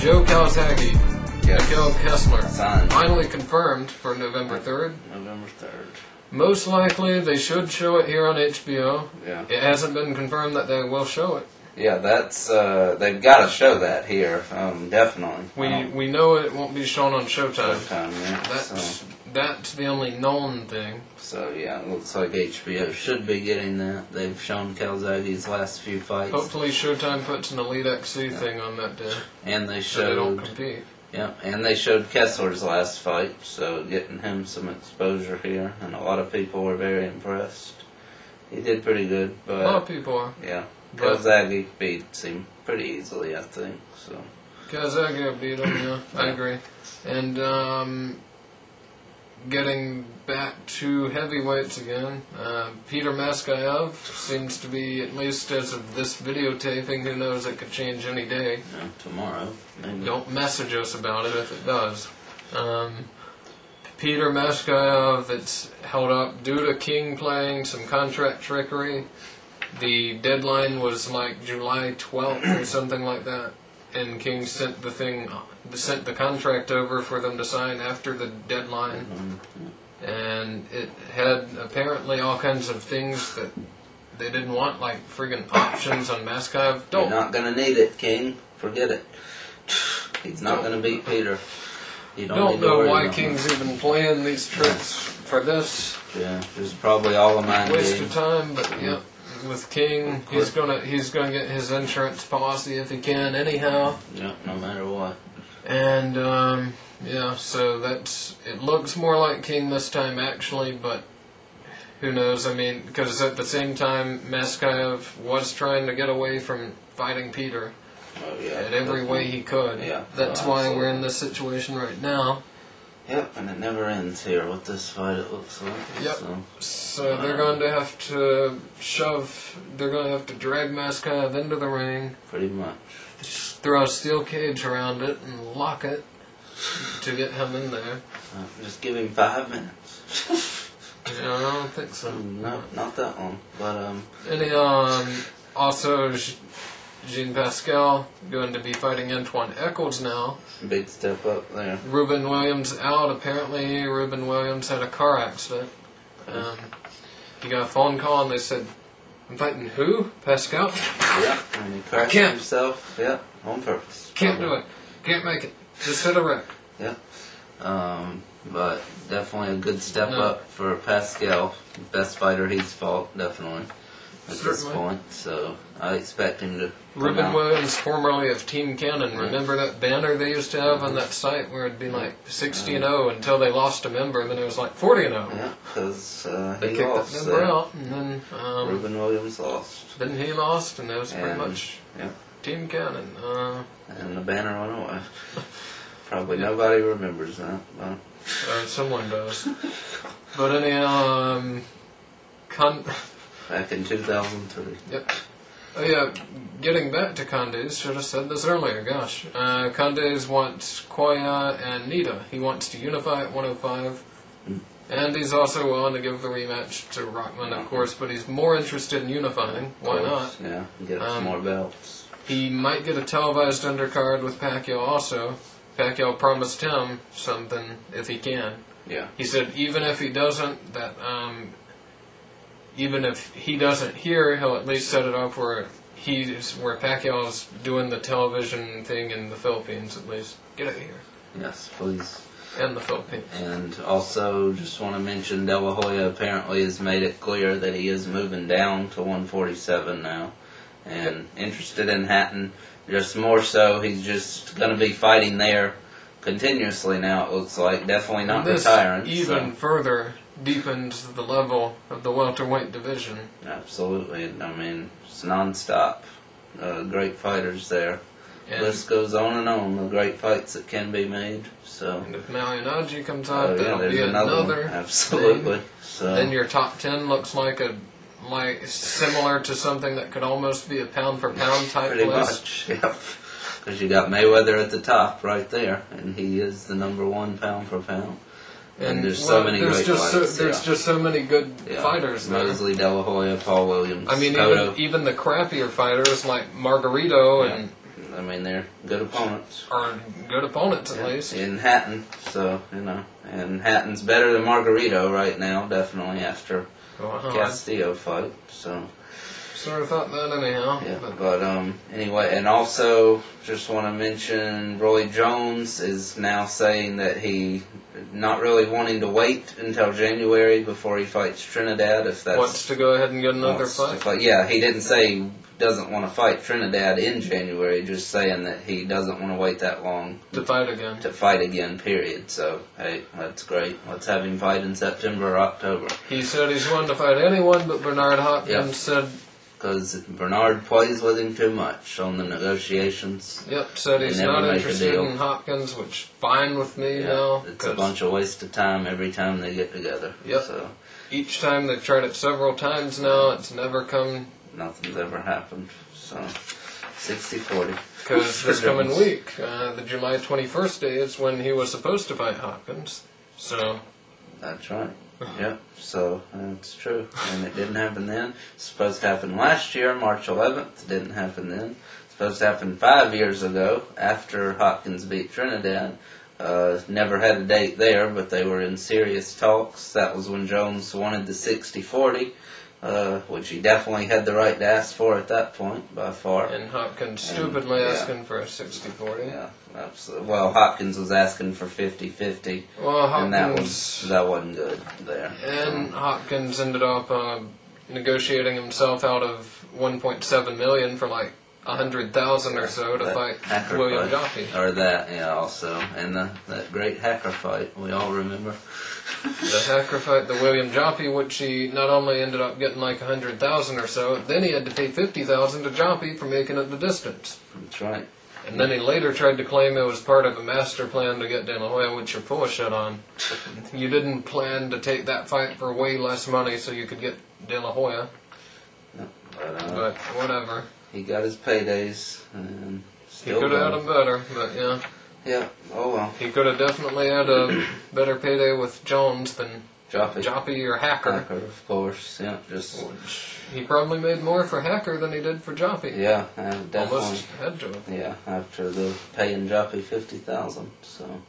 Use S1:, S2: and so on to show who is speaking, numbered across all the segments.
S1: Joe Calzaghe,
S2: Yes.
S1: Mikael Kessler.
S2: Signed.
S1: Finally confirmed for November 3rd.
S2: November 3rd.
S1: Most likely they should show it here on HBO.
S2: Yeah.
S1: It hasn't been confirmed that they will show it.
S2: Yeah, that's, they've got to show that here, definitely.
S1: We know it won't be shown on Showtime.
S2: Showtime, yeah.
S1: That's the only known thing.
S2: So, yeah, it looks like HBO should be getting that. They've shown Calzaghe's last few fights.
S1: Hopefully Showtime puts an Elite XC thing on that day.
S2: And they
S1: So they
S2: showed...
S1: don't compete.
S2: Yeah, and they showed Kessler's last fight, so getting him some exposure here, and a lot of people were very impressed. He did pretty good, but...
S1: A lot of people are.
S2: Yeah, Calzaghe beats him pretty easily, I think, so...
S1: Calzaghe beat him, yeah, I agree. And, getting back to heavyweights again, Peter Maskaev seems to be, at least as of this videotaping, who knows, it could change any day.
S2: Yeah, tomorrow, maybe.
S1: Don't message us about it if it does. Peter Maskaev, it's held up due to King playing some contract trickery. The deadline was like July 12th or something like that, and King sent the contract over for them to sign after the deadline. And it had apparently all kinds of things that they didn't want, like friggin' options on Maskaev.
S2: You're not going to need it, King. Forget it. He's not going to beat Peter. You
S1: don't know why King's even playing these tricks for this.
S2: Yeah, there's probably all of mine.
S1: Waste of time, but yeah. With King, he's gonna get his insurance policy if he can, anyhow.
S2: Yeah, no matter what.
S1: And yeah, so it looks more like King this time actually, but who knows? I mean, because at the same time, Maskaev was trying to get away from fighting Peter in every way he could.
S2: Yeah,
S1: that's why we're in this situation right now.
S2: Yep, and it never ends here with this fight, it looks like.
S1: Yep. So they're going to have to they're going to have to drag Maskaev into the ring.
S2: Pretty much.
S1: Just throw a steel cage around it and lock it to get him in there.
S2: Just give him 5 minutes.
S1: Yeah, I don't think so.
S2: No, not that long. But,
S1: also, Jean Pascal going to be fighting Antoine Eccles now.
S2: Big step up there.
S1: Ruben Williams out. Apparently, Ruben Williams had a car accident. He got a phone call and they said, "I'm fighting who? Pascal?"
S2: Yeah, and he crashed himself. Yeah, on purpose.
S1: Can't do it. Can't make it. Just hit a wreck.
S2: Yeah. But definitely a good step up for Pascal. Best fighter he's fought, definitely, at this point. So I expect him to.
S1: Ruben Williams, formerly of Team Cannon. Remember that banner they used to have on that site where it'd be like 60-0 until they lost a member, and then it was like 40-0.
S2: Yeah, because
S1: they
S2: he
S1: kicked
S2: lost.
S1: that member out, and then
S2: Ruben Williams lost.
S1: Then he lost, and that was pretty much Team Cannon.
S2: And the banner went away. Probably nobody remembers that. But.
S1: Someone does. But anyhow,
S2: back in 2003.
S1: Yep. Oh yeah, getting back to Condes, should have said this earlier, gosh. Condes wants Koya and Nita. He wants to unify at 105. And he's also willing to give the rematch to Rockman, of course, but he's more interested in unifying. Why not?
S2: Yeah, get some more belts.
S1: He might get a televised undercard with Pacquiao also. Pacquiao promised him something if he can.
S2: Yeah.
S1: He said even if he doesn't, even if he doesn't here, he'll at least set it up where Pacquiao's doing the television thing in the Philippines at least. Get it here.
S2: Yes, please.
S1: And the Philippines.
S2: And also, just want to mention, De La Hoya apparently has made it clear that he is moving down to 147 now. And interested in Hatton. Just more so, he's just going to be fighting there continuously now, it looks like. Definitely not retiring.
S1: Even further deepens the level of the welterweight division.
S2: Absolutely. I mean, it's non-stop. Great fighters there. And list goes on, the great fights that can be made. So.
S1: And if Malianaji comes out, that'll be
S2: another absolutely.
S1: So. Then your top 10 looks like similar to something that could almost be a pound for pound type
S2: Pretty
S1: list.
S2: Pretty much, yeah. Because you got Mayweather at the top right there, and he is the #1 pound for pound. And there's so many great fighters.
S1: There's just so many good fighters there.
S2: Mosley, De La Hoya, Paul Williams,
S1: I mean, even the crappier fighters like Margarito and
S2: I mean, they're good opponents.
S1: Or good opponents, at least.
S2: In Hatton, so, and Hatton's better than Margarito right now, definitely, after Castillo fight, so.
S1: Sort of thought that anyhow.
S2: Yeah, but anyway, and also just want to mention Roy Jones is now saying that he not really wanting to wait until January before he fights Trinidad. If that's
S1: wants to go ahead and get another fight.
S2: Yeah, he didn't say he doesn't want to fight Trinidad in January. Just saying that he doesn't want to wait that long
S1: to fight again.
S2: To fight again. Period. So hey, that's great. Let's have him fight in September or October.
S1: He said he's willing to fight anyone, but Bernard Hopkins said.
S2: Because Bernard plays with him too much on the negotiations.
S1: Yep, said he's not interested in Hopkins, which fine with me now.
S2: It's a bunch of waste of time every time they get together.
S1: Yep.
S2: So
S1: each time they've tried it several times now, it's never come.
S2: Nothing's ever happened. So 60-40.
S1: Because this coming week, the July 21st day, is when he was supposed to fight Hopkins. So.
S2: That's right. Yep, so that's true. And it didn't happen then. It's supposed to happen last year, March 11th. It didn't happen then. It's supposed to happen 5 years ago, after Hopkins beat Trinidad. Never had a date there, but they were in serious talks. That was when Jones wanted the 60-40, which he definitely had the right to ask for at that point, by far.
S1: And Hopkins stupidly asking for a 60-40.
S2: Yeah. Absolutely. Well, Hopkins was asking for 50-50, and that wasn't good there.
S1: And Hopkins ended up negotiating himself out of $1.7 million for like $100,000 or so to fight William Jaffe.
S2: Or that, also, and that great hacker fight we all remember.
S1: The hacker fight, the William Jaffe, which he not only ended up getting like $100,000 or so, then he had to pay $50,000 to Jaffe for making it the distance.
S2: That's right.
S1: And then he later tried to claim it was part of a master plan to get De La Hoya, which you're full of shit on. You didn't plan to take that fight for way less money so you could get De La Hoya.
S2: No,
S1: but whatever.
S2: He got his paydays. And
S1: he could have had them better, but yeah.
S2: Yeah, oh well.
S1: He could have definitely had a better payday with Jones than Jaffe or Hacker.
S2: Hacker, of course, yeah.
S1: He probably made more for Hacker than he did for Jaffe.
S2: Yeah, definitely.
S1: Almost had to.
S2: Yeah, after the paying Jaffe $50,000. So,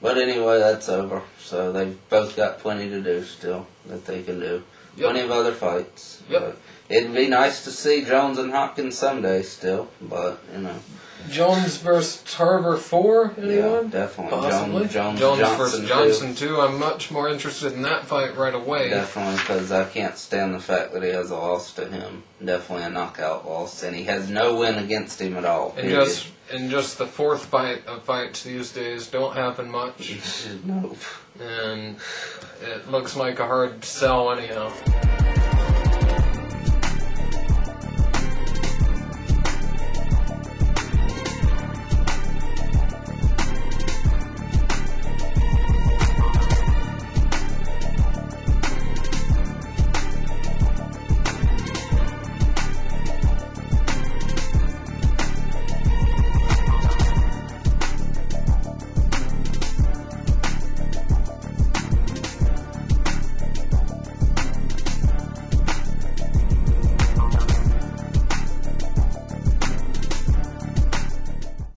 S2: but anyway, that's over. So they've both got plenty to do still that they can do.
S1: Yep.
S2: Plenty of other fights.
S1: Yep.
S2: But it'd be nice to see Jones and Hopkins someday still, but
S1: Jones versus Tarver 4, anyone?
S2: Yeah, definitely.
S1: Possibly.
S2: Jones
S1: versus Johnson too. I'm much more interested in that fight right away.
S2: Definitely, because I can't stand the fact that he has a loss to him. Definitely a knockout loss, and he has no win against him at all.
S1: And just the fourth fight of fights these days don't happen much.
S2: Nope.
S1: And it looks like a hard sell anyhow.